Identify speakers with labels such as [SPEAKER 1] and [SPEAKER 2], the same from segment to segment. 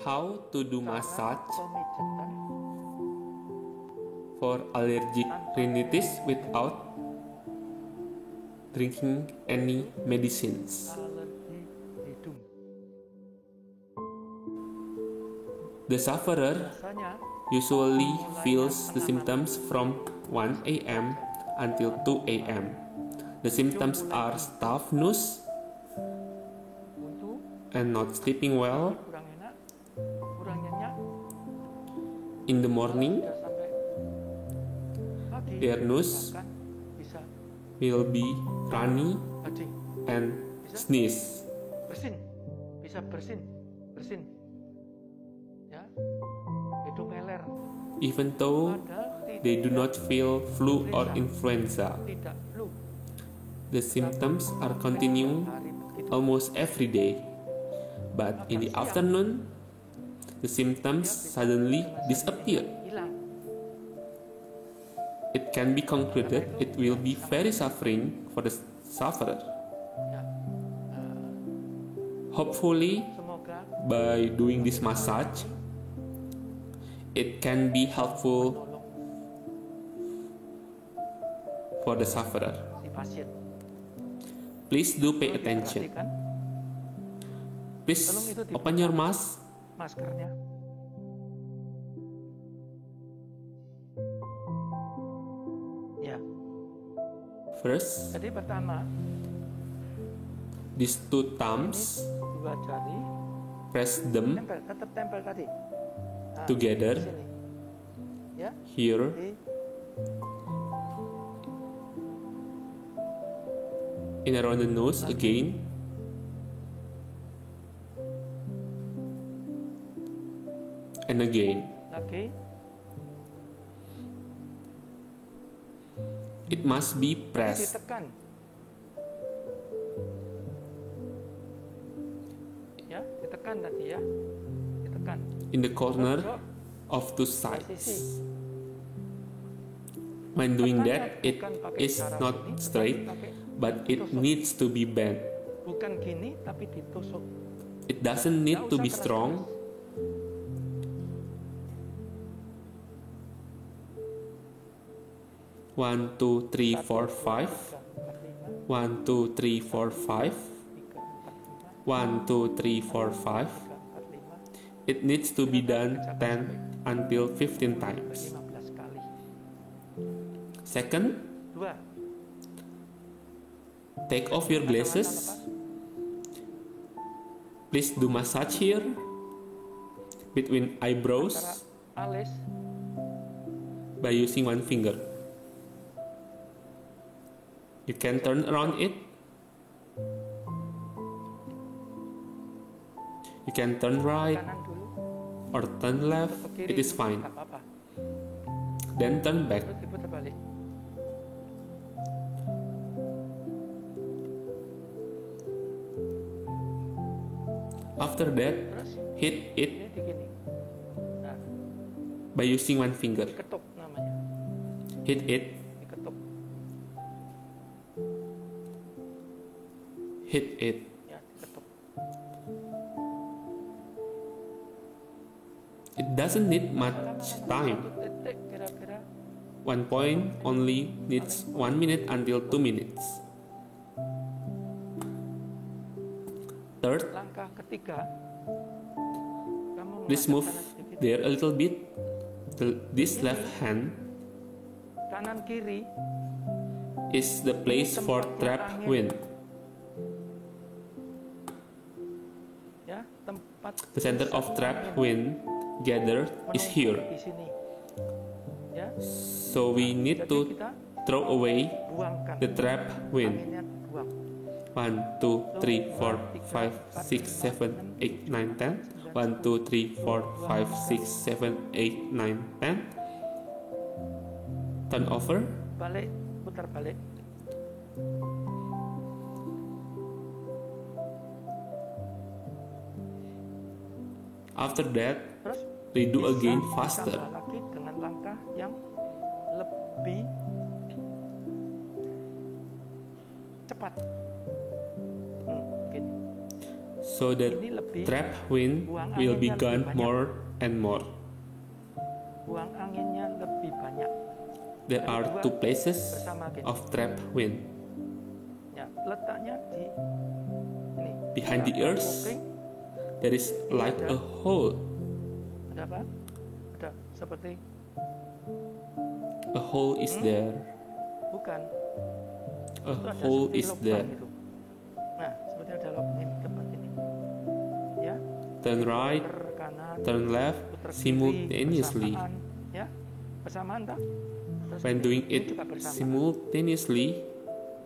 [SPEAKER 1] How to do
[SPEAKER 2] cara
[SPEAKER 1] massage
[SPEAKER 2] pemijatan
[SPEAKER 1] for allergic rhinitis without drinking any medicines.
[SPEAKER 2] alergi hidung.
[SPEAKER 1] The sufferer
[SPEAKER 2] Biasanya
[SPEAKER 1] usually feels the symptoms from 1 a.m. until 2 a.m. The symptoms are stuffed nose
[SPEAKER 2] untuk
[SPEAKER 1] and not sleeping well.
[SPEAKER 2] kurang enak, kurang nyenyak,
[SPEAKER 1] In the morning,
[SPEAKER 2] sudah sampai pagi,
[SPEAKER 1] their nose
[SPEAKER 2] bahkan bisa
[SPEAKER 1] will be runny
[SPEAKER 2] kencing,
[SPEAKER 1] and sneeze.
[SPEAKER 2] bersin, bisa bersin, ya, hidung meler,
[SPEAKER 1] Even though
[SPEAKER 2] padahal
[SPEAKER 1] they do not feel flu or influenza.
[SPEAKER 2] tidak flu.
[SPEAKER 1] The symptoms are continuing
[SPEAKER 2] Hari begitu
[SPEAKER 1] almost every day. But in the afternoon, the symptoms suddenly disappear.
[SPEAKER 2] hilang.
[SPEAKER 1] It can be concluded it will be very suffering for the sufferer.
[SPEAKER 2] Ya,
[SPEAKER 1] Hopefully,
[SPEAKER 2] semoga
[SPEAKER 1] by doing this massage, it can be helpful
[SPEAKER 2] menolong
[SPEAKER 1] for the sufferer.
[SPEAKER 2] si pasien.
[SPEAKER 1] Please do pay
[SPEAKER 2] Perlu
[SPEAKER 1] attention.
[SPEAKER 2] diperhatikan
[SPEAKER 1] Please open your mask.
[SPEAKER 2] maskernya. Ya,
[SPEAKER 1] First,
[SPEAKER 2] jadi pertama
[SPEAKER 1] these two thumbs,
[SPEAKER 2] dua jari
[SPEAKER 1] press them
[SPEAKER 2] tempel, tetap tempel tadi. Nah,
[SPEAKER 1] together
[SPEAKER 2] di sini. Ya,
[SPEAKER 1] here
[SPEAKER 2] di
[SPEAKER 1] in around the nose again. And again.
[SPEAKER 2] lagi.
[SPEAKER 1] It must be
[SPEAKER 2] Ini
[SPEAKER 1] pressed
[SPEAKER 2] ditekan. Ya, ditekan tadi ya. Ditekan.
[SPEAKER 1] in the corner
[SPEAKER 2] Pojok,
[SPEAKER 1] of two
[SPEAKER 2] sisi.
[SPEAKER 1] sides. When doing that, it is not straight, but it needs to be bent.
[SPEAKER 2] Bukan gini tapi ditusuk.
[SPEAKER 1] It doesn't need to be strong. One, two, three, four, five. 1, 2, 3, 4, 5. 1, 2, 3, 4, 5. It needs to be done 10 until 15 times.
[SPEAKER 2] 15 kali.
[SPEAKER 1] Second,
[SPEAKER 2] Dua.
[SPEAKER 1] take off your glasses. Please do massage here between
[SPEAKER 2] Antara
[SPEAKER 1] eyebrows
[SPEAKER 2] alis
[SPEAKER 1] by using one finger. You can turn around it. You can turn right
[SPEAKER 2] kanan dulu
[SPEAKER 1] or turn left.
[SPEAKER 2] ke kiri.
[SPEAKER 1] It is fine.
[SPEAKER 2] Nggak apa-apa.
[SPEAKER 1] Then turn back.
[SPEAKER 2] Terus diputar balik.
[SPEAKER 1] After that,
[SPEAKER 2] Terus
[SPEAKER 1] hit it
[SPEAKER 2] ini digini. Nah,
[SPEAKER 1] by using one finger.
[SPEAKER 2] diketuk namanya.
[SPEAKER 1] Hit it,
[SPEAKER 2] Diketuk.
[SPEAKER 1] hit it.
[SPEAKER 2] Ya, diketuk.
[SPEAKER 1] It doesn't need much time.
[SPEAKER 2] Satu detik kira-kira.
[SPEAKER 1] One point only needs 1 minute until 2 minutes. Third,
[SPEAKER 2] Langkah ketiga, kamu
[SPEAKER 1] please
[SPEAKER 2] menghadap
[SPEAKER 1] move
[SPEAKER 2] kanan sedikit.
[SPEAKER 1] there a little bit. This left hand
[SPEAKER 2] Kanan kiri
[SPEAKER 1] is the place for trap wind.
[SPEAKER 2] ya, tempat
[SPEAKER 1] The center of trap wind gathered is here.
[SPEAKER 2] di sini. Ya,
[SPEAKER 1] So we need
[SPEAKER 2] jadi
[SPEAKER 1] to
[SPEAKER 2] kita
[SPEAKER 1] throw away
[SPEAKER 2] buangkan.
[SPEAKER 1] the trap wind.
[SPEAKER 2] Anginnya buang.
[SPEAKER 1] 1, 2, 3, 4, 5, 6, 7, 8, 9, 10. 1, 2, 3, 4, 5, 6, 7, 8, 9, 10. Turn over.
[SPEAKER 2] Balik, putar balik.
[SPEAKER 1] After that,
[SPEAKER 2] Terus
[SPEAKER 1] redo
[SPEAKER 2] bisa
[SPEAKER 1] again
[SPEAKER 2] ditambah
[SPEAKER 1] faster.
[SPEAKER 2] lagi dengan langkah yang lebih cepat. Gini.
[SPEAKER 1] So the
[SPEAKER 2] ini lebih
[SPEAKER 1] trap wind
[SPEAKER 2] buang
[SPEAKER 1] will be
[SPEAKER 2] anginnya lebih
[SPEAKER 1] gone
[SPEAKER 2] banyak.
[SPEAKER 1] more and more.
[SPEAKER 2] Buang anginnya lebih banyak.
[SPEAKER 1] There
[SPEAKER 2] Ada
[SPEAKER 1] are
[SPEAKER 2] dua
[SPEAKER 1] two places
[SPEAKER 2] bersama gini.
[SPEAKER 1] of trap wind.
[SPEAKER 2] Ya, letaknya di ini.
[SPEAKER 1] Behind the
[SPEAKER 2] Ada
[SPEAKER 1] earth,
[SPEAKER 2] opening,
[SPEAKER 1] there is
[SPEAKER 2] Ini
[SPEAKER 1] like
[SPEAKER 2] ada.
[SPEAKER 1] a hole.
[SPEAKER 2] ada apa? Ada seperti
[SPEAKER 1] A hole is there.
[SPEAKER 2] bukan.
[SPEAKER 1] A
[SPEAKER 2] Itu ada
[SPEAKER 1] hole
[SPEAKER 2] seperti
[SPEAKER 1] is
[SPEAKER 2] lubang
[SPEAKER 1] there.
[SPEAKER 2] gitu. Nah, seperti ada lubang ini tempat ini. Ya,
[SPEAKER 1] Turn right,
[SPEAKER 2] puter kanan,
[SPEAKER 1] turn left
[SPEAKER 2] puter kiri,
[SPEAKER 1] simultaneously.
[SPEAKER 2] bersamaan, ya. Bersamaan tak? Terus
[SPEAKER 1] When doing
[SPEAKER 2] ini
[SPEAKER 1] it
[SPEAKER 2] juga bersamaan.
[SPEAKER 1] simultaneously,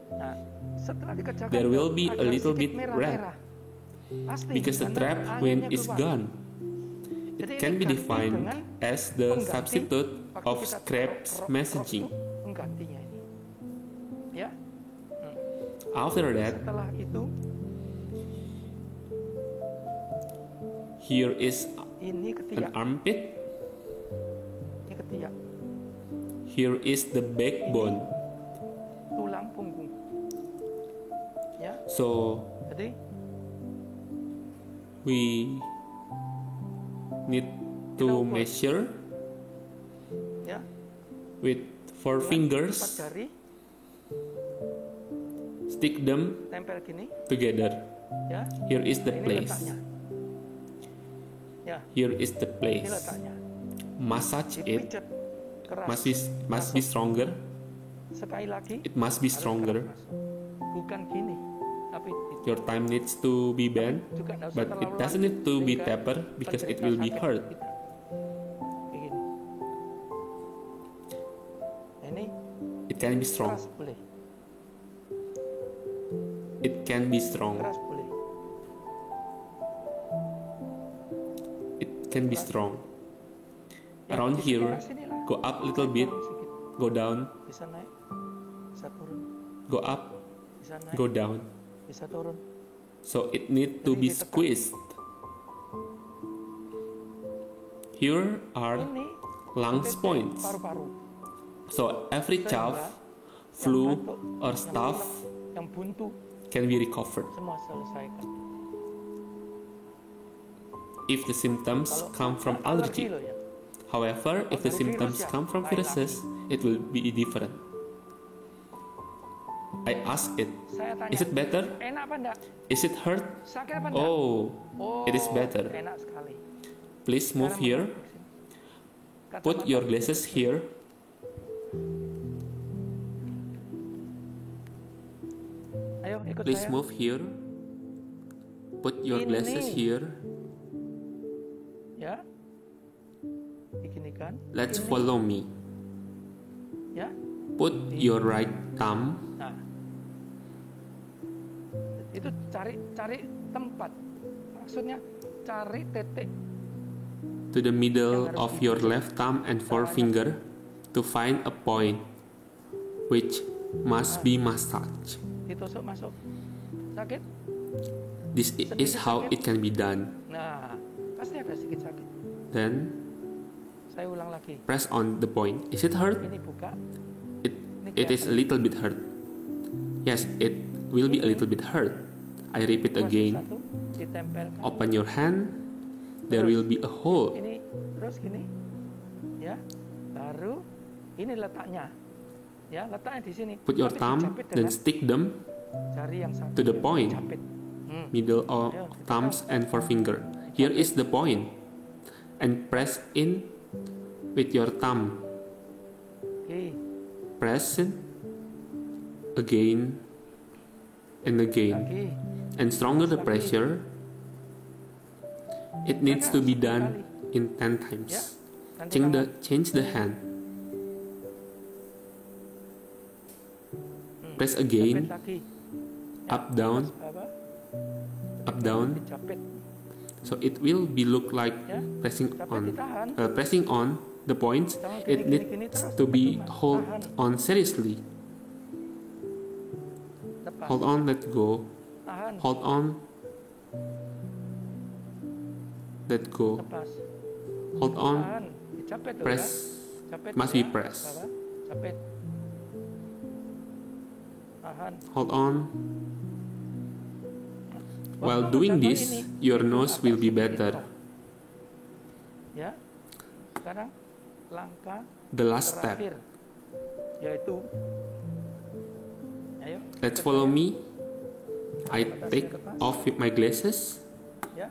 [SPEAKER 2] Nah, setelah dikerjakan
[SPEAKER 1] there will be
[SPEAKER 2] ada
[SPEAKER 1] a little
[SPEAKER 2] sedikit
[SPEAKER 1] bit
[SPEAKER 2] merah-merah. Pasti,
[SPEAKER 1] because the
[SPEAKER 2] karena
[SPEAKER 1] trap wind
[SPEAKER 2] anginnya
[SPEAKER 1] is
[SPEAKER 2] keluar.
[SPEAKER 1] gone.
[SPEAKER 2] Jadi
[SPEAKER 1] It can
[SPEAKER 2] ini
[SPEAKER 1] be
[SPEAKER 2] ganti
[SPEAKER 1] defined
[SPEAKER 2] dengan
[SPEAKER 1] as the
[SPEAKER 2] pengganti
[SPEAKER 1] substitute
[SPEAKER 2] waktu
[SPEAKER 1] of
[SPEAKER 2] kita
[SPEAKER 1] Scrap's
[SPEAKER 2] rock
[SPEAKER 1] messaging.
[SPEAKER 2] itu penggantinya ini. Ya,
[SPEAKER 1] After that,
[SPEAKER 2] setelah itu
[SPEAKER 1] here is
[SPEAKER 2] ini
[SPEAKER 1] an
[SPEAKER 2] ketiak,
[SPEAKER 1] armpit.
[SPEAKER 2] ini ketiak,
[SPEAKER 1] Here is the backbone.
[SPEAKER 2] tulang punggung. Ya,
[SPEAKER 1] So
[SPEAKER 2] jadi
[SPEAKER 1] we need to measure
[SPEAKER 2] ya
[SPEAKER 1] with four
[SPEAKER 2] empat
[SPEAKER 1] fingers,
[SPEAKER 2] jari
[SPEAKER 1] stick them
[SPEAKER 2] tempel gini.
[SPEAKER 1] together.
[SPEAKER 2] Ya,
[SPEAKER 1] Here is the
[SPEAKER 2] ini
[SPEAKER 1] place.
[SPEAKER 2] letaknya. Ya,
[SPEAKER 1] Here is the
[SPEAKER 2] ini
[SPEAKER 1] place.
[SPEAKER 2] letaknya.
[SPEAKER 1] Massage it
[SPEAKER 2] Dipijet keras.
[SPEAKER 1] must be stronger.
[SPEAKER 2] Sekali lagi.
[SPEAKER 1] It must be
[SPEAKER 2] harus
[SPEAKER 1] stronger.
[SPEAKER 2] keras masuk. Bukan gini, tapi itu.
[SPEAKER 1] Your time needs to be bent,
[SPEAKER 2] Juga nggak usah
[SPEAKER 1] but it
[SPEAKER 2] terlalu
[SPEAKER 1] doesn't
[SPEAKER 2] lanjut,
[SPEAKER 1] need to be
[SPEAKER 2] sehingga
[SPEAKER 1] taper because it
[SPEAKER 2] penderita
[SPEAKER 1] will be
[SPEAKER 2] sakit
[SPEAKER 1] hurt.
[SPEAKER 2] tidak. Kayak gini. Ini
[SPEAKER 1] It can be strong.
[SPEAKER 2] keras boleh,
[SPEAKER 1] It can be strong.
[SPEAKER 2] keras boleh.
[SPEAKER 1] It can be strong.
[SPEAKER 2] Ya,
[SPEAKER 1] Around
[SPEAKER 2] di sini
[SPEAKER 1] here,
[SPEAKER 2] lah, sini lah.
[SPEAKER 1] go up a little
[SPEAKER 2] Bisa
[SPEAKER 1] bit,
[SPEAKER 2] turun sedikit.
[SPEAKER 1] go down,
[SPEAKER 2] Bisa naik, bisa turun,
[SPEAKER 1] go up,
[SPEAKER 2] bisa naik,
[SPEAKER 1] go down.
[SPEAKER 2] bisa turun.
[SPEAKER 1] So it need to
[SPEAKER 2] Jadi
[SPEAKER 1] be
[SPEAKER 2] ditekan.
[SPEAKER 1] squeezed. Here are
[SPEAKER 2] Ini
[SPEAKER 1] lungs
[SPEAKER 2] titik
[SPEAKER 1] points.
[SPEAKER 2] paru-paru.
[SPEAKER 1] So every
[SPEAKER 2] Sehingga
[SPEAKER 1] chaff,
[SPEAKER 2] yang
[SPEAKER 1] flu,
[SPEAKER 2] batuk,
[SPEAKER 1] or
[SPEAKER 2] yang
[SPEAKER 1] stuff
[SPEAKER 2] pilek, yang buntu,
[SPEAKER 1] can be recovered
[SPEAKER 2] semua selesaikan.
[SPEAKER 1] if the symptoms
[SPEAKER 2] Kalau
[SPEAKER 1] come from
[SPEAKER 2] alergi
[SPEAKER 1] allergy.
[SPEAKER 2] loh ya.
[SPEAKER 1] However, if the
[SPEAKER 2] Dari
[SPEAKER 1] symptoms
[SPEAKER 2] virus ya,
[SPEAKER 1] come from
[SPEAKER 2] lain
[SPEAKER 1] viruses, it will be different. I asked it,
[SPEAKER 2] Saya tanya,
[SPEAKER 1] is it better?
[SPEAKER 2] enak apa enggak?
[SPEAKER 1] Is it hurt?
[SPEAKER 2] Sakit apa enggak?
[SPEAKER 1] Oh, it is better.
[SPEAKER 2] Enak sekali.
[SPEAKER 1] Please move
[SPEAKER 2] Sekarang
[SPEAKER 1] here.
[SPEAKER 2] menghadap ke sini.
[SPEAKER 1] Put
[SPEAKER 2] Kacamata
[SPEAKER 1] your
[SPEAKER 2] di
[SPEAKER 1] glasses
[SPEAKER 2] sini.
[SPEAKER 1] here.
[SPEAKER 2] Ayo ikut
[SPEAKER 1] Please
[SPEAKER 2] saya.
[SPEAKER 1] move here. Put your
[SPEAKER 2] Ini.
[SPEAKER 1] glasses here.
[SPEAKER 2] Ya. Diginikan.
[SPEAKER 1] Let's
[SPEAKER 2] Ini.
[SPEAKER 1] follow me.
[SPEAKER 2] Ya.
[SPEAKER 1] Put your right thumb
[SPEAKER 2] Nah. Itu cari tempat. Maksudnya cari titik.
[SPEAKER 1] to the middle of your left thumb and forefinger to find a point which must be massaged.
[SPEAKER 2] Ditusuk masuk. Sakit?
[SPEAKER 1] This is how it can be done.
[SPEAKER 2] Nah, pasti ada sedikit sakit.
[SPEAKER 1] Then
[SPEAKER 2] Saya ulang lagi.
[SPEAKER 1] press on the point. Is it hurt?
[SPEAKER 2] Ini buka.
[SPEAKER 1] It is a little bit hurt. Yes, it will be a little bit hurt. I repeat
[SPEAKER 2] Terus
[SPEAKER 1] again.
[SPEAKER 2] satu, ditempelkan.
[SPEAKER 1] Open your hand. There will be a hole.
[SPEAKER 2] Ini terus gini. Ya. Baru ini letaknya. Ya, letaknya di sini.
[SPEAKER 1] Put your
[SPEAKER 2] Tapi
[SPEAKER 1] thumb,
[SPEAKER 2] dijepit
[SPEAKER 1] then
[SPEAKER 2] dengan
[SPEAKER 1] stick them
[SPEAKER 2] jari yang satu.
[SPEAKER 1] to the point.
[SPEAKER 2] Jepit.
[SPEAKER 1] Middle of thumbs and forefinger. Here is the point. And press in with your thumb.
[SPEAKER 2] Oke.
[SPEAKER 1] Press it again and again.
[SPEAKER 2] Lagi.
[SPEAKER 1] And stronger the pressure, it needs to be done in 10 times.
[SPEAKER 2] Ya. Ganti
[SPEAKER 1] Change the hand. Press
[SPEAKER 2] Jepit
[SPEAKER 1] again,
[SPEAKER 2] lagi.
[SPEAKER 1] up down,
[SPEAKER 2] Bawah.
[SPEAKER 1] up down.
[SPEAKER 2] Dijepit.
[SPEAKER 1] So it will be look like
[SPEAKER 2] Ya.
[SPEAKER 1] pressing
[SPEAKER 2] Tapi
[SPEAKER 1] on.
[SPEAKER 2] ditahan.
[SPEAKER 1] Pressing on the points.
[SPEAKER 2] Jangan
[SPEAKER 1] It
[SPEAKER 2] gini,
[SPEAKER 1] needs
[SPEAKER 2] gini terus.
[SPEAKER 1] to be
[SPEAKER 2] Mas,
[SPEAKER 1] hold
[SPEAKER 2] tahan.
[SPEAKER 1] on seriously.
[SPEAKER 2] Lepas.
[SPEAKER 1] Hold on, let go.
[SPEAKER 2] Tahan.
[SPEAKER 1] Hold on, let go.
[SPEAKER 2] Lepas.
[SPEAKER 1] Hold on,
[SPEAKER 2] Tahan. Dijepit tuh
[SPEAKER 1] press.
[SPEAKER 2] ya. Jepit
[SPEAKER 1] Must
[SPEAKER 2] ya.
[SPEAKER 1] be press.
[SPEAKER 2] Bawah. Jepit. Tahan.
[SPEAKER 1] Hold on. While
[SPEAKER 2] Waktu
[SPEAKER 1] doing
[SPEAKER 2] menjatuh
[SPEAKER 1] this,
[SPEAKER 2] ini,
[SPEAKER 1] your
[SPEAKER 2] itu
[SPEAKER 1] nose
[SPEAKER 2] agak
[SPEAKER 1] will be
[SPEAKER 2] sedikit
[SPEAKER 1] better.
[SPEAKER 2] drop. Ya, sekarang langkah
[SPEAKER 1] The last step.
[SPEAKER 2] terakhir yaitu, ayo.
[SPEAKER 1] Let's
[SPEAKER 2] ikut
[SPEAKER 1] follow
[SPEAKER 2] saya.
[SPEAKER 1] me. I take off my glasses,
[SPEAKER 2] Ya,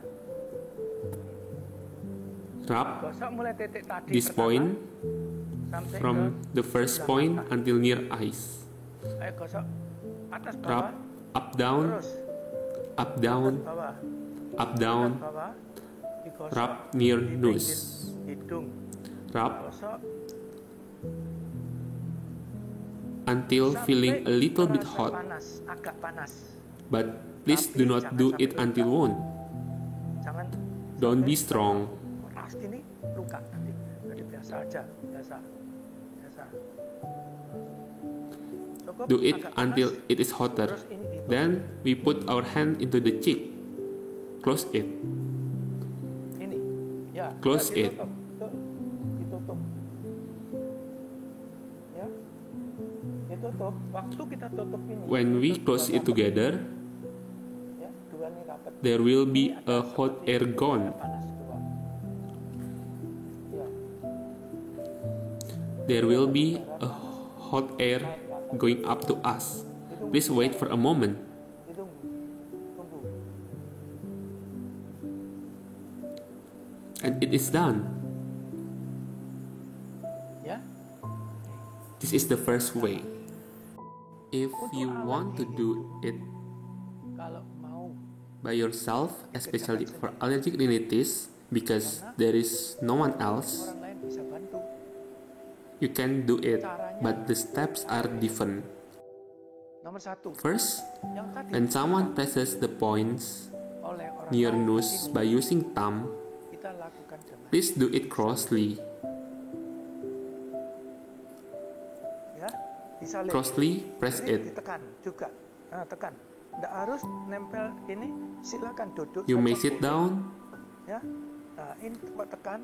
[SPEAKER 1] rub
[SPEAKER 2] gosok mulai titik tadi
[SPEAKER 1] this
[SPEAKER 2] pertama,
[SPEAKER 1] point
[SPEAKER 2] sampai
[SPEAKER 1] from the first point until near eyes.
[SPEAKER 2] ayo gosok atas
[SPEAKER 1] Rub
[SPEAKER 2] bawah,
[SPEAKER 1] up down,
[SPEAKER 2] terus
[SPEAKER 1] up
[SPEAKER 2] atas
[SPEAKER 1] down,
[SPEAKER 2] bawah,
[SPEAKER 1] up down,
[SPEAKER 2] atas bawah, digosok
[SPEAKER 1] rub near
[SPEAKER 2] di
[SPEAKER 1] nose.
[SPEAKER 2] pinggir hidung,
[SPEAKER 1] Rub
[SPEAKER 2] gosok
[SPEAKER 1] until
[SPEAKER 2] sampai
[SPEAKER 1] feeling a little bit
[SPEAKER 2] terasa
[SPEAKER 1] hot.
[SPEAKER 2] panas, agak panas.
[SPEAKER 1] But please do not do it until wound.
[SPEAKER 2] Jangan
[SPEAKER 1] Don't
[SPEAKER 2] sampai
[SPEAKER 1] be strong.
[SPEAKER 2] keras gini luka nanti. Jadi biasa aja, biasa. Cukup
[SPEAKER 1] Do it
[SPEAKER 2] agak
[SPEAKER 1] until
[SPEAKER 2] panas,
[SPEAKER 1] it is hotter.
[SPEAKER 2] terus ini ditutup.
[SPEAKER 1] Then we put our hand into the cheek. Close it.
[SPEAKER 2] Ini, ya.
[SPEAKER 1] Close
[SPEAKER 2] ya,
[SPEAKER 1] it.
[SPEAKER 2] Tuh, ditutup. Ya, ditutup. Waktu kita tutup ini.
[SPEAKER 1] When we close it together,
[SPEAKER 2] Ya, dua ini rapat.
[SPEAKER 1] there will be
[SPEAKER 2] Ini
[SPEAKER 1] a
[SPEAKER 2] ada
[SPEAKER 1] hot
[SPEAKER 2] seperti
[SPEAKER 1] air gone.
[SPEAKER 2] panas keluar. Ya,
[SPEAKER 1] There will be a hot air going up to us. Please wait for a moment.
[SPEAKER 2] ditunggu, tunggu.
[SPEAKER 1] And it is done.
[SPEAKER 2] Ya,
[SPEAKER 1] This is the first way. If you want to do it
[SPEAKER 2] kalau mau
[SPEAKER 1] by yourself, especially for allergic rhinitis, because there is no one else,
[SPEAKER 2] orang lain bisa bantu.
[SPEAKER 1] you can do it, but the steps are different.
[SPEAKER 2] Nomor satu,
[SPEAKER 1] First,
[SPEAKER 2] yang tadi
[SPEAKER 1] when someone presses the points
[SPEAKER 2] oleh orang
[SPEAKER 1] near
[SPEAKER 2] lain
[SPEAKER 1] nose
[SPEAKER 2] ini,
[SPEAKER 1] by using thumb,
[SPEAKER 2] kita lakukan dengan
[SPEAKER 1] please do it crossly.
[SPEAKER 2] ya, disalib.
[SPEAKER 1] Crossly, press
[SPEAKER 2] Ini
[SPEAKER 1] it.
[SPEAKER 2] ditekan juga. Nah, tekan. Nggak harus nempel ini, silakan duduk.
[SPEAKER 1] You may
[SPEAKER 2] saja
[SPEAKER 1] sit
[SPEAKER 2] boleh.
[SPEAKER 1] down,
[SPEAKER 2] Ya, nah ini coba tekan,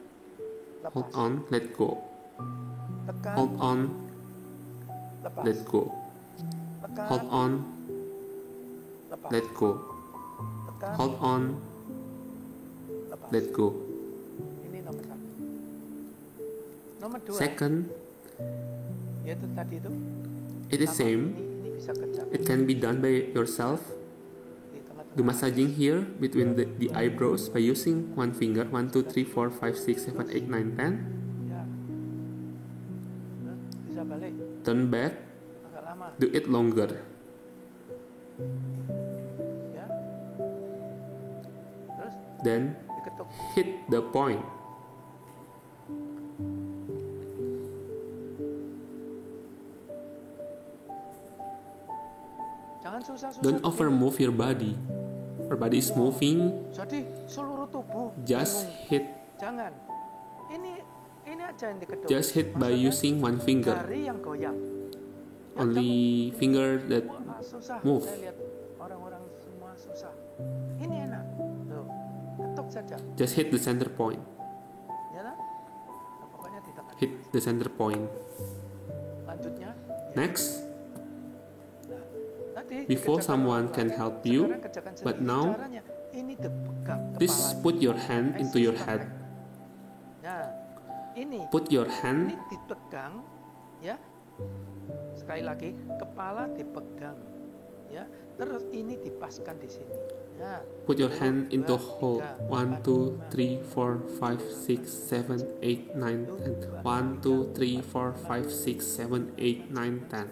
[SPEAKER 2] lepas.
[SPEAKER 1] hold on, let go.
[SPEAKER 2] Tekan,
[SPEAKER 1] Hold on,
[SPEAKER 2] lepas.
[SPEAKER 1] let go.
[SPEAKER 2] Tekan,
[SPEAKER 1] Hold on,
[SPEAKER 2] lepas.
[SPEAKER 1] let go.
[SPEAKER 2] Tekan,
[SPEAKER 1] Hold on,
[SPEAKER 2] lepas.
[SPEAKER 1] let go.
[SPEAKER 2] Ini nomor satu. Nomor dua,
[SPEAKER 1] Second,
[SPEAKER 2] yaitu tadi itu.
[SPEAKER 1] it is
[SPEAKER 2] sama,
[SPEAKER 1] same.
[SPEAKER 2] Ini bisa kerja
[SPEAKER 1] It can be done by yourself.
[SPEAKER 2] di tengah-tengah.
[SPEAKER 1] Do massaging here between the eyebrows by using one finger. 1, 2, 3, 4, 5, 6, 7, 8, 9, 10.
[SPEAKER 2] Ya. Terus bisa balik
[SPEAKER 1] Turn back.
[SPEAKER 2] agak lama.
[SPEAKER 1] Do it longer.
[SPEAKER 2] Ya. Terus
[SPEAKER 1] Then
[SPEAKER 2] diketuk.
[SPEAKER 1] hit the point.
[SPEAKER 2] Jangan susah-susah.
[SPEAKER 1] Don't over move your body. Your body is moving.
[SPEAKER 2] Jadi seluruh tubuh.
[SPEAKER 1] Just
[SPEAKER 2] bingung.
[SPEAKER 1] hit.
[SPEAKER 2] Jangan. Ini aja yang diketuk.
[SPEAKER 1] Just hit by
[SPEAKER 2] Maksudnya,
[SPEAKER 1] using one finger.
[SPEAKER 2] jari yang goyang. Ya,
[SPEAKER 1] Only finger that
[SPEAKER 2] wah, susah.
[SPEAKER 1] move.
[SPEAKER 2] Saya lihat orang-orang semua susah. Ini enak. Tuh, ketuk saja.
[SPEAKER 1] just hit the center point.
[SPEAKER 2] Ya kan? Nah, pokoknya ditekan.
[SPEAKER 1] Hit the center point.
[SPEAKER 2] Lanjutnya. Ya.
[SPEAKER 1] Next,
[SPEAKER 2] Nah, tadi
[SPEAKER 1] before
[SPEAKER 2] dikerjakan
[SPEAKER 1] someone
[SPEAKER 2] orang
[SPEAKER 1] can
[SPEAKER 2] lain,
[SPEAKER 1] help you,
[SPEAKER 2] sekarang kerjakan
[SPEAKER 1] but
[SPEAKER 2] sendiri.
[SPEAKER 1] now,
[SPEAKER 2] Caranya, ini dipegang
[SPEAKER 1] please
[SPEAKER 2] kepalanya.
[SPEAKER 1] put your hand into your head.
[SPEAKER 2] Nah, ini
[SPEAKER 1] Put your
[SPEAKER 2] ini
[SPEAKER 1] hand
[SPEAKER 2] dipegang, ya. Sekali lagi, kepala dipegang, ya. Terus ini dipaskan di sini. Ya.
[SPEAKER 1] Put your hand into
[SPEAKER 2] 2,
[SPEAKER 1] hole.
[SPEAKER 2] 3,
[SPEAKER 1] 1, 2, 3, 4, 5, 6, 7, 8, 9, 10. 1, 2, 3, 4, 5, 6, 7, 8, 9, 10.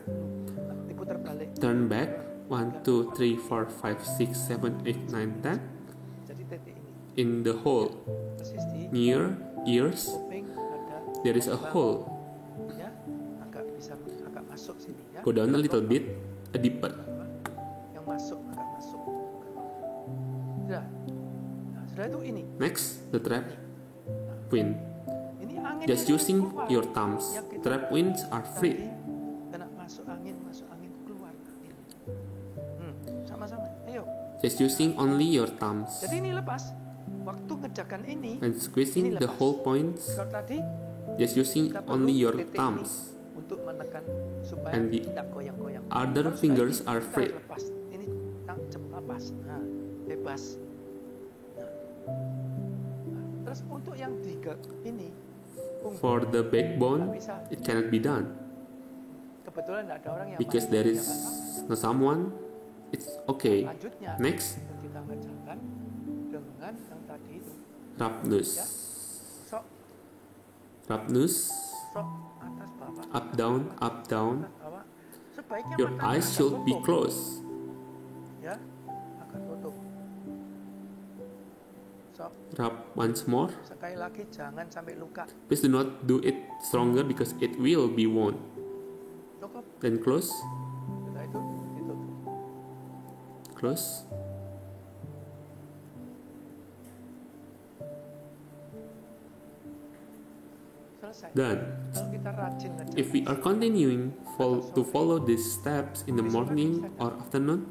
[SPEAKER 2] Diputar balik.
[SPEAKER 1] Turn back. 1, 2, 3, 4, 5, 6, 7, 8, 9, 10.
[SPEAKER 2] Jadi titik ini
[SPEAKER 1] In the hole
[SPEAKER 2] persis di
[SPEAKER 1] near ears,
[SPEAKER 2] kuping ada,
[SPEAKER 1] there is a hole.
[SPEAKER 2] ya. Agak masuk sini, ya.
[SPEAKER 1] Go down a little bit, a deeper.
[SPEAKER 2] Yang masuk agak masuk. Sudah. Nah, sudah itu ini.
[SPEAKER 1] Next, the trap wind.
[SPEAKER 2] Ini angin
[SPEAKER 1] Just
[SPEAKER 2] ini
[SPEAKER 1] using
[SPEAKER 2] keluar.
[SPEAKER 1] your thumbs.
[SPEAKER 2] Yang kita
[SPEAKER 1] Trap winds are
[SPEAKER 2] tadi
[SPEAKER 1] free.
[SPEAKER 2] kena masuk angin keluar. Ini. Sama-sama. Ayo.
[SPEAKER 1] Just using only your thumbs.
[SPEAKER 2] Jadi ini lepas. Waktu ngerjakan ini,
[SPEAKER 1] When squeezing the whole points,
[SPEAKER 2] kalau tadi
[SPEAKER 1] just using
[SPEAKER 2] kita perlu
[SPEAKER 1] only your
[SPEAKER 2] titik ini
[SPEAKER 1] thumbs.
[SPEAKER 2] untuk menekan supaya
[SPEAKER 1] And the
[SPEAKER 2] tidak goyang-goyang.
[SPEAKER 1] other
[SPEAKER 2] Kalau sudah
[SPEAKER 1] fingers
[SPEAKER 2] ini,
[SPEAKER 1] are
[SPEAKER 2] kita
[SPEAKER 1] free.
[SPEAKER 2] lepas. Ini cepat lepas. Nah, bebas. Nah, terus untuk yang tiga ini
[SPEAKER 1] For the backbone, it cannot be done
[SPEAKER 2] kebetulan tidak ada orang yang
[SPEAKER 1] because there is no someone. It's okay.
[SPEAKER 2] Lanjutnya
[SPEAKER 1] Next,
[SPEAKER 2] itu kita kerjakan dengan yang tadi itu.
[SPEAKER 1] Rapnus.
[SPEAKER 2] Ya. Sok
[SPEAKER 1] Rapnus.
[SPEAKER 2] atas bawah.
[SPEAKER 1] Up down, up down.
[SPEAKER 2] Atas bawah. Sebaiknya
[SPEAKER 1] Your
[SPEAKER 2] matanya
[SPEAKER 1] eyes
[SPEAKER 2] agak
[SPEAKER 1] should be
[SPEAKER 2] tutup.
[SPEAKER 1] closed.
[SPEAKER 2] Ya, agak tutup. Sok
[SPEAKER 1] Rub once more.
[SPEAKER 2] sekali lagi jangan sampai luka.
[SPEAKER 1] Please do not do it stronger because it will be wound.
[SPEAKER 2] Cukup.
[SPEAKER 1] Then close,
[SPEAKER 2] Setelah itu ditutup.
[SPEAKER 1] close.
[SPEAKER 2] Selesai.
[SPEAKER 1] Done.
[SPEAKER 2] Kalau kita rajin ngerjain
[SPEAKER 1] If we are continuing to follow these steps in the morning or afternoon,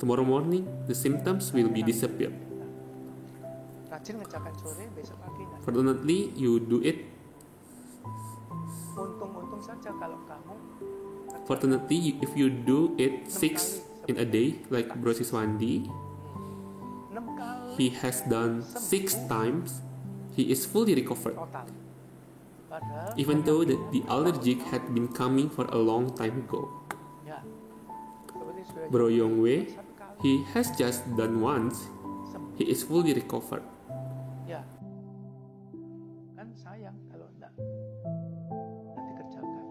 [SPEAKER 1] tomorrow morning the symptoms will be disappear.
[SPEAKER 2] rajin ngerjakan sore, besok pagi nggak.
[SPEAKER 1] Fortunately, you do it.
[SPEAKER 2] Untung-untung saja kalau kamu
[SPEAKER 1] Fortunately, if you do it 6 in a day, like Bro Siswandi,
[SPEAKER 2] 6 kali
[SPEAKER 1] he has done 6 times. He is fully recovered.
[SPEAKER 2] total. Padahal
[SPEAKER 1] Even though the allergic had been coming for a long time ago.
[SPEAKER 2] ya, seperti sudah
[SPEAKER 1] Bro Yongwei,
[SPEAKER 2] 1 kali
[SPEAKER 1] he has just done once.
[SPEAKER 2] sembuh.
[SPEAKER 1] He is fully recovered.
[SPEAKER 2] Ya, kan sayang kalau enggak dikerjakan.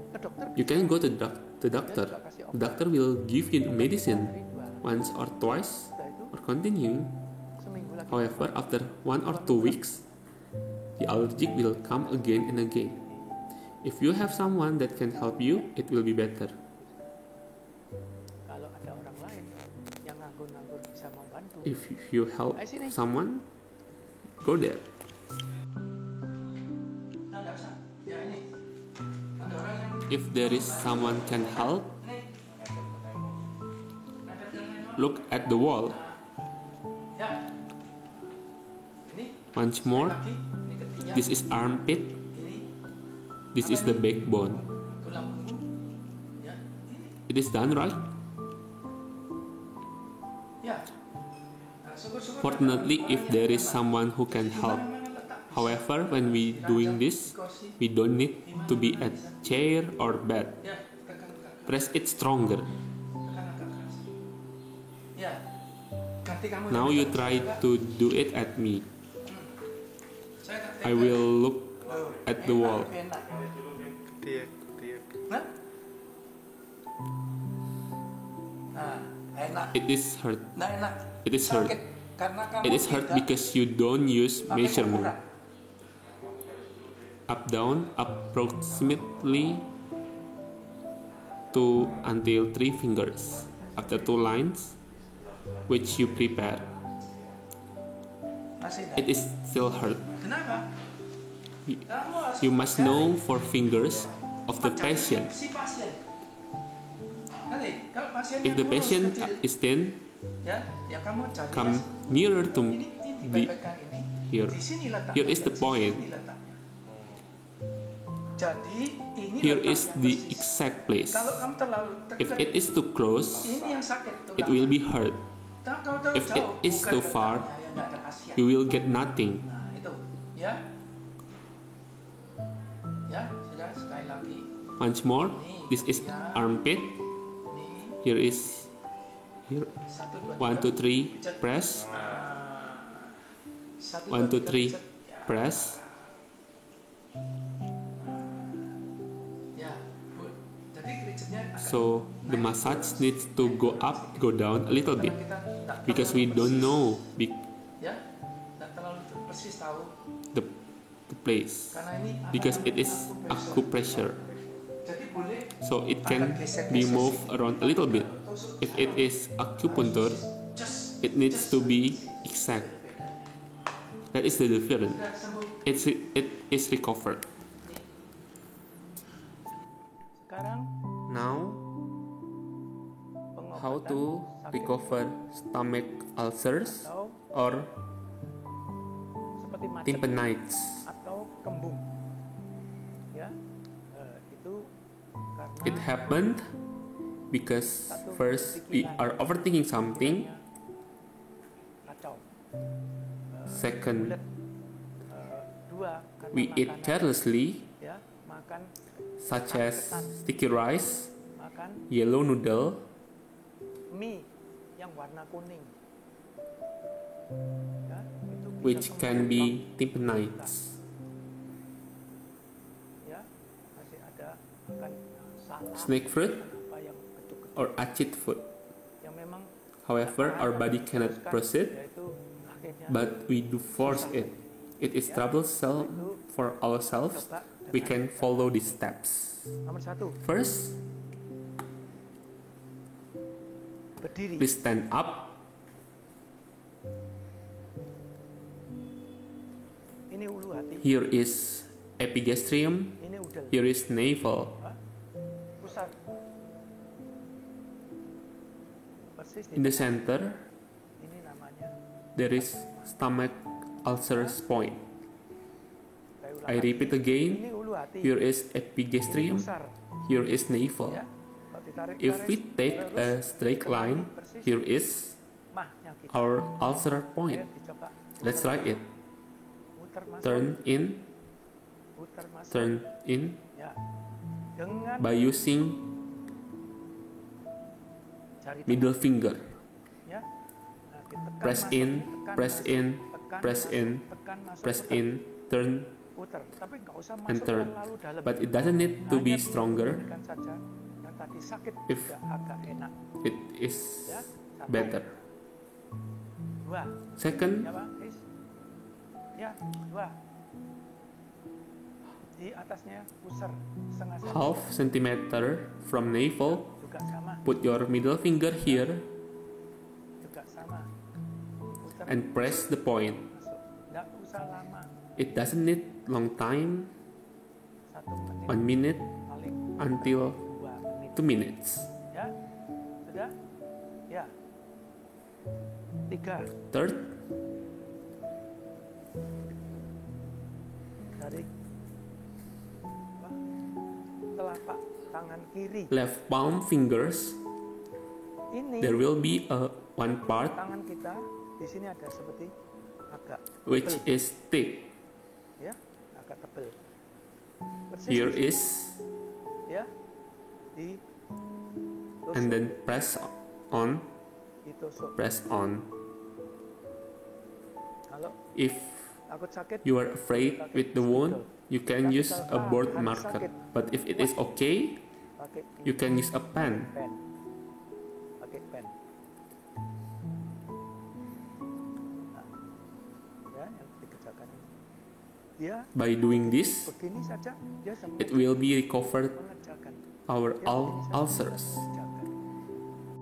[SPEAKER 2] Ke dokter
[SPEAKER 1] You can go to the doctor. The doctor will give you medicine
[SPEAKER 2] hari 2
[SPEAKER 1] once or twice
[SPEAKER 2] setelah itu
[SPEAKER 1] or continuing.
[SPEAKER 2] seminggu lagi.
[SPEAKER 1] However, after 1 or 2 weeks, the allergic will come again and again. If you have someone that can help you, it will be better.
[SPEAKER 2] Kalau ada orang lain yang nganggur-nganggur bisa membantu.
[SPEAKER 1] If you help someone, go there.
[SPEAKER 2] Nah, enggak usah. Ya ini. Ada orang yang
[SPEAKER 1] If there is someone can help, look at the wall.
[SPEAKER 2] ya. Ini
[SPEAKER 1] Once more,
[SPEAKER 2] lagi, ini ketiga,
[SPEAKER 1] this is armpit,
[SPEAKER 2] ini
[SPEAKER 1] this is the backbone.
[SPEAKER 2] tulang punggung. Ya,
[SPEAKER 1] It is done right?
[SPEAKER 2] ya. Nah, syukur-syukur
[SPEAKER 1] Fortunately, if there is someone who can help. However, when we doing this, we don't need to be at chair or bed.
[SPEAKER 2] ya, tekan.
[SPEAKER 1] Press it stronger.
[SPEAKER 2] Tekan agak keras. Ya. Ganti kamu.
[SPEAKER 1] Now you try to do it at me.
[SPEAKER 2] Saya tak
[SPEAKER 1] I will look at the wall.
[SPEAKER 2] enak.
[SPEAKER 3] Tiap.
[SPEAKER 2] Nah. Nah, enak.
[SPEAKER 1] It is hurt.
[SPEAKER 2] Nah, enak.
[SPEAKER 1] It is hurt.
[SPEAKER 2] Sakit karena kamu
[SPEAKER 1] It is hurt
[SPEAKER 2] tidak
[SPEAKER 1] because you don't use
[SPEAKER 2] pakai
[SPEAKER 1] measurement.
[SPEAKER 2] ukuran.
[SPEAKER 1] Up down approximately 2 until 3 fingers. After 2 lines, which you prepare,
[SPEAKER 2] Masih
[SPEAKER 1] it
[SPEAKER 2] enggak?
[SPEAKER 1] is still hurt.
[SPEAKER 2] Kenapa?
[SPEAKER 1] You-
[SPEAKER 2] Kamu harus
[SPEAKER 1] You must know for fingers of the
[SPEAKER 2] mencari
[SPEAKER 1] patient.
[SPEAKER 2] si pasien. Nanti kalau pasiennya
[SPEAKER 1] If the
[SPEAKER 2] kurus,
[SPEAKER 1] patient
[SPEAKER 2] kecil,
[SPEAKER 1] is thin,
[SPEAKER 2] ya kamu cari
[SPEAKER 1] come nearer to
[SPEAKER 2] ini
[SPEAKER 1] the
[SPEAKER 2] dipepetkan ini.
[SPEAKER 1] here.
[SPEAKER 2] Di sini letaknya.
[SPEAKER 1] Here is the
[SPEAKER 2] di
[SPEAKER 1] point.
[SPEAKER 2] sini letaknya. Jadi ini
[SPEAKER 1] Here
[SPEAKER 2] letaknya
[SPEAKER 1] is the
[SPEAKER 2] persis.
[SPEAKER 1] exact place.
[SPEAKER 2] Kalau kamu terlalu
[SPEAKER 1] If
[SPEAKER 2] dekat,
[SPEAKER 1] it is too close,
[SPEAKER 2] ini yang sakit.
[SPEAKER 1] it will be hurt.
[SPEAKER 2] Kalau terlalu
[SPEAKER 1] if it
[SPEAKER 2] jauh,
[SPEAKER 1] is
[SPEAKER 2] bukan
[SPEAKER 1] too far,
[SPEAKER 2] letaknya, ya nggak ada kasihan.
[SPEAKER 1] You will get nothing.
[SPEAKER 2] Nah itu, ya, ya sudah sekali lagi.
[SPEAKER 1] Once more, this is armpit.
[SPEAKER 2] Ini
[SPEAKER 1] Here is here.
[SPEAKER 2] 1, 2,
[SPEAKER 1] 1, 2, 3, press. 1, 2, 3, press.
[SPEAKER 2] Ya, Bu. Jadi rigidnya agak
[SPEAKER 1] So the massage needs to go up, go down a little bit
[SPEAKER 2] kita nggak
[SPEAKER 1] because we
[SPEAKER 2] terlalu
[SPEAKER 1] don't
[SPEAKER 2] persis,
[SPEAKER 1] know
[SPEAKER 2] ya, nggak terlalu persis tahu
[SPEAKER 1] the place
[SPEAKER 2] karena ini
[SPEAKER 1] because
[SPEAKER 2] ada
[SPEAKER 1] it is acupressure.
[SPEAKER 2] Jadi boleh
[SPEAKER 1] So it can be moved around a little bit. If it is acupuncture,
[SPEAKER 2] just
[SPEAKER 1] it needs to be exact. That is the difference.
[SPEAKER 2] sudah sembuh.
[SPEAKER 1] It is recovered.
[SPEAKER 2] Sekarang
[SPEAKER 1] Now,
[SPEAKER 2] pengobatan
[SPEAKER 1] how to
[SPEAKER 2] sakit
[SPEAKER 1] recover stomach ulcers
[SPEAKER 2] atau
[SPEAKER 1] or
[SPEAKER 2] seperti macet
[SPEAKER 1] tympanitis?
[SPEAKER 2] atau kembung, ya, itu karena
[SPEAKER 1] It happened Because
[SPEAKER 2] Satu,
[SPEAKER 1] first we
[SPEAKER 2] pikiran.
[SPEAKER 1] are overthinking something.
[SPEAKER 2] Kacau.
[SPEAKER 1] Second,
[SPEAKER 2] Bulat. Dua, karena
[SPEAKER 1] we eat
[SPEAKER 2] makanan,
[SPEAKER 1] carelessly,
[SPEAKER 2] ya, makan
[SPEAKER 1] such as sticky rice,
[SPEAKER 2] makan
[SPEAKER 1] yellow noodle,
[SPEAKER 2] mie yang warna kuning. Ya, itu bisa
[SPEAKER 1] which can
[SPEAKER 2] menyebabkan,
[SPEAKER 1] be tympanites.
[SPEAKER 2] ya, masih ada makan salad,
[SPEAKER 1] Snake fruit
[SPEAKER 2] apa yang kecil-kecil
[SPEAKER 1] or acid food.
[SPEAKER 2] yang memang
[SPEAKER 1] However, our body cannot
[SPEAKER 2] teruskan,
[SPEAKER 1] proceed,
[SPEAKER 2] yaitu akhirnya
[SPEAKER 1] but we do force it. It is troublesome for ourselves.
[SPEAKER 2] coba
[SPEAKER 1] We
[SPEAKER 2] dengan
[SPEAKER 1] can follow these steps.
[SPEAKER 2] nomor satu,
[SPEAKER 1] First,
[SPEAKER 2] berdiri.
[SPEAKER 1] please stand up.
[SPEAKER 2] Ini ulu hati,
[SPEAKER 1] Here is epigastrium.
[SPEAKER 2] ini udel,
[SPEAKER 1] Here is navel.
[SPEAKER 2] pusat. Persis di
[SPEAKER 1] In the center,
[SPEAKER 2] ini namanya.
[SPEAKER 1] there is stomach ulcers point.
[SPEAKER 2] Saya ulang
[SPEAKER 1] I
[SPEAKER 2] lagi.
[SPEAKER 1] repeat again.
[SPEAKER 2] Ini ulu hati,
[SPEAKER 1] Here is
[SPEAKER 2] ini
[SPEAKER 1] epigastrium.
[SPEAKER 2] pusar.
[SPEAKER 1] Here is navel.
[SPEAKER 2] Ya, kalau ditarik
[SPEAKER 1] If we
[SPEAKER 2] garis,
[SPEAKER 1] take a
[SPEAKER 2] terus
[SPEAKER 1] straight line,
[SPEAKER 2] persis
[SPEAKER 1] here is
[SPEAKER 2] mahnya kita.
[SPEAKER 1] our ulcer point.
[SPEAKER 2] Ayo dicoba.
[SPEAKER 1] Let's try it.
[SPEAKER 2] Putar masuk,
[SPEAKER 1] Turn in,
[SPEAKER 2] putar masuk.
[SPEAKER 1] turn in
[SPEAKER 2] Ya, dengan
[SPEAKER 1] by using
[SPEAKER 2] jari
[SPEAKER 1] middle finger.
[SPEAKER 2] ya. Nah, ditekan
[SPEAKER 1] Press
[SPEAKER 2] masuk,
[SPEAKER 1] in,
[SPEAKER 2] tekan
[SPEAKER 1] press
[SPEAKER 2] masuk,
[SPEAKER 1] in,
[SPEAKER 2] tekan
[SPEAKER 1] press
[SPEAKER 2] masuk,
[SPEAKER 1] in,
[SPEAKER 2] tekan masuk,
[SPEAKER 1] press
[SPEAKER 2] putar,
[SPEAKER 1] in, turn
[SPEAKER 2] putar. Tapi nggak usah
[SPEAKER 1] and
[SPEAKER 2] masuk
[SPEAKER 1] turn.
[SPEAKER 2] terlalu dalam.
[SPEAKER 1] But it doesn't need to be
[SPEAKER 2] Hanya
[SPEAKER 1] stronger.
[SPEAKER 2] diberikan saja. Yang tadi sakit
[SPEAKER 1] If
[SPEAKER 2] juga agak enak.
[SPEAKER 1] it is
[SPEAKER 2] Ya, satu,
[SPEAKER 1] better.
[SPEAKER 2] dua.
[SPEAKER 1] Second,
[SPEAKER 2] Ya Pak, Chris. Ya, dua. Di atasnya pusar setengah senti.
[SPEAKER 1] half centimeter from navel.
[SPEAKER 2] Juga sama,
[SPEAKER 1] Put your middle finger here
[SPEAKER 2] juga sama. Putar
[SPEAKER 1] and press the point.
[SPEAKER 2] masuk. Nggak usah lama.
[SPEAKER 1] It doesn't need long time,
[SPEAKER 2] 1 menit
[SPEAKER 1] 1 minute
[SPEAKER 2] paling
[SPEAKER 1] until
[SPEAKER 2] 2 menit.
[SPEAKER 1] 2 minutes.
[SPEAKER 2] Ya, sudah? Ya. 3,
[SPEAKER 1] Third,
[SPEAKER 2] dari apa? Telapak tangan kiri.
[SPEAKER 1] left palm fingers.
[SPEAKER 2] Ini
[SPEAKER 1] There will be a one part
[SPEAKER 2] tangan kita di sini ada seperti agak
[SPEAKER 1] which
[SPEAKER 2] tebel,
[SPEAKER 1] is thick.
[SPEAKER 2] ya, agak tebel. Persis
[SPEAKER 1] Here
[SPEAKER 2] di sini,
[SPEAKER 1] is,
[SPEAKER 2] ya, di tusuk,
[SPEAKER 1] and then press on,
[SPEAKER 2] ditusuk.
[SPEAKER 1] press on.
[SPEAKER 2] Kalau
[SPEAKER 1] If
[SPEAKER 2] takut sakit,
[SPEAKER 1] you are afraid with the wound, you can use a board marker. But if it is okay,
[SPEAKER 2] pakai
[SPEAKER 1] you can use a pen.
[SPEAKER 2] pen. Pakai pen. Nah, ya, yang dikerjakan ini. Dia
[SPEAKER 1] By doing this,
[SPEAKER 2] begini saja, dia semua
[SPEAKER 1] it will be recovered
[SPEAKER 2] mengerjakan.
[SPEAKER 1] our
[SPEAKER 2] Dia begini saja,
[SPEAKER 1] ulcers.
[SPEAKER 2] mengerjakan.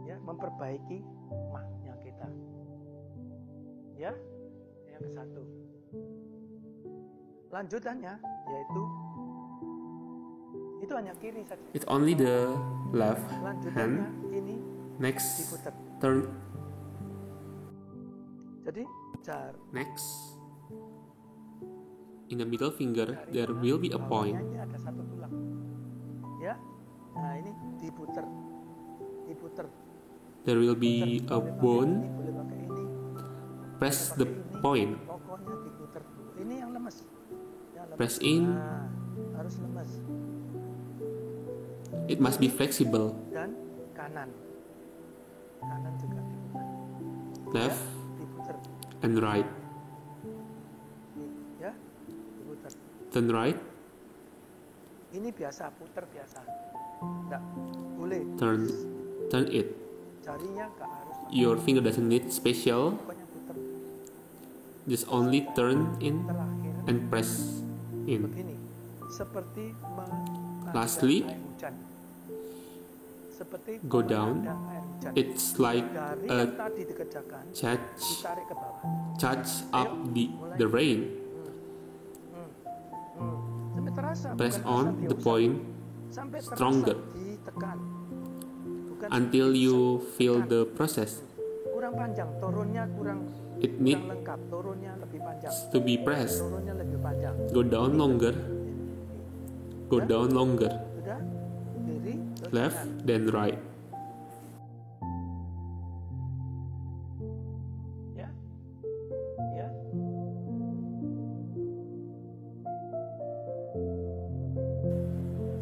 [SPEAKER 2] Ya, memperbaiki mahnya kita. Ya, yang ke satu. Lanjutannya yaitu itu hanya kiri saja.
[SPEAKER 1] It's only the left
[SPEAKER 2] Lanjutannya
[SPEAKER 1] hand.
[SPEAKER 2] ini
[SPEAKER 1] Next,
[SPEAKER 2] diputar.
[SPEAKER 1] turn.
[SPEAKER 2] Jadi
[SPEAKER 1] Next, in the middle finger,
[SPEAKER 2] jari
[SPEAKER 1] there
[SPEAKER 2] tengah
[SPEAKER 1] will be a
[SPEAKER 2] bawahnya
[SPEAKER 1] point.
[SPEAKER 2] ini ada satu tulang. Ya, nah ini diputar, diputar.
[SPEAKER 1] There will be a
[SPEAKER 2] Boleh pakai
[SPEAKER 1] bone.
[SPEAKER 2] ini, boleh pakai ini,
[SPEAKER 1] Press
[SPEAKER 2] boleh
[SPEAKER 1] the
[SPEAKER 2] pakai ini.
[SPEAKER 1] point.
[SPEAKER 2] Pokoknya diputar dulu. Ini yang lemes. Yang lemes.
[SPEAKER 1] Press in.
[SPEAKER 2] Nah, harus lemes.
[SPEAKER 1] It must be flexible.
[SPEAKER 2] Dan kanan, kanan juga diputar.
[SPEAKER 1] Left
[SPEAKER 2] Ya, diputar.
[SPEAKER 1] and right.
[SPEAKER 2] Ya, diputar.
[SPEAKER 1] Turn right,
[SPEAKER 2] Ini biasa, putar biasa. Enggak boleh.
[SPEAKER 1] turn it.
[SPEAKER 2] Jarinya nggak harus.
[SPEAKER 1] Your finger doesn't need special.
[SPEAKER 2] Pokoknya putar.
[SPEAKER 1] Just only turn in
[SPEAKER 2] Terakhir
[SPEAKER 1] and press in.
[SPEAKER 2] begini, seperti menanda
[SPEAKER 1] Lastly,
[SPEAKER 2] air hujan. Seperti
[SPEAKER 1] go down.
[SPEAKER 2] menanda air hujan.
[SPEAKER 1] It's like
[SPEAKER 2] Dari
[SPEAKER 1] a
[SPEAKER 2] yang tadi dikerjakan,
[SPEAKER 1] charge
[SPEAKER 2] ditarik ke bawah.
[SPEAKER 1] up the rain.
[SPEAKER 2] Sampai terasa.
[SPEAKER 1] Press
[SPEAKER 2] bukan
[SPEAKER 1] on
[SPEAKER 2] asal
[SPEAKER 1] the
[SPEAKER 2] diusap.
[SPEAKER 1] point
[SPEAKER 2] Sampai terasa
[SPEAKER 1] stronger
[SPEAKER 2] ditekan. Bukan
[SPEAKER 1] until
[SPEAKER 2] diusap,
[SPEAKER 1] you feel
[SPEAKER 2] ditekan.
[SPEAKER 1] the process.
[SPEAKER 2] Kurang panjang, turunnya kurang
[SPEAKER 1] It needs
[SPEAKER 2] lengkap, turunnya lebih panjang.
[SPEAKER 1] to be pressed.
[SPEAKER 2] Turunnya lebih panjang.
[SPEAKER 1] Go down longer. Go down longer.
[SPEAKER 2] Sudah? Kiri, terus
[SPEAKER 1] Left,
[SPEAKER 2] kanan.
[SPEAKER 1] then right.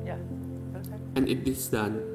[SPEAKER 2] Ya, selesai.
[SPEAKER 1] And it is done.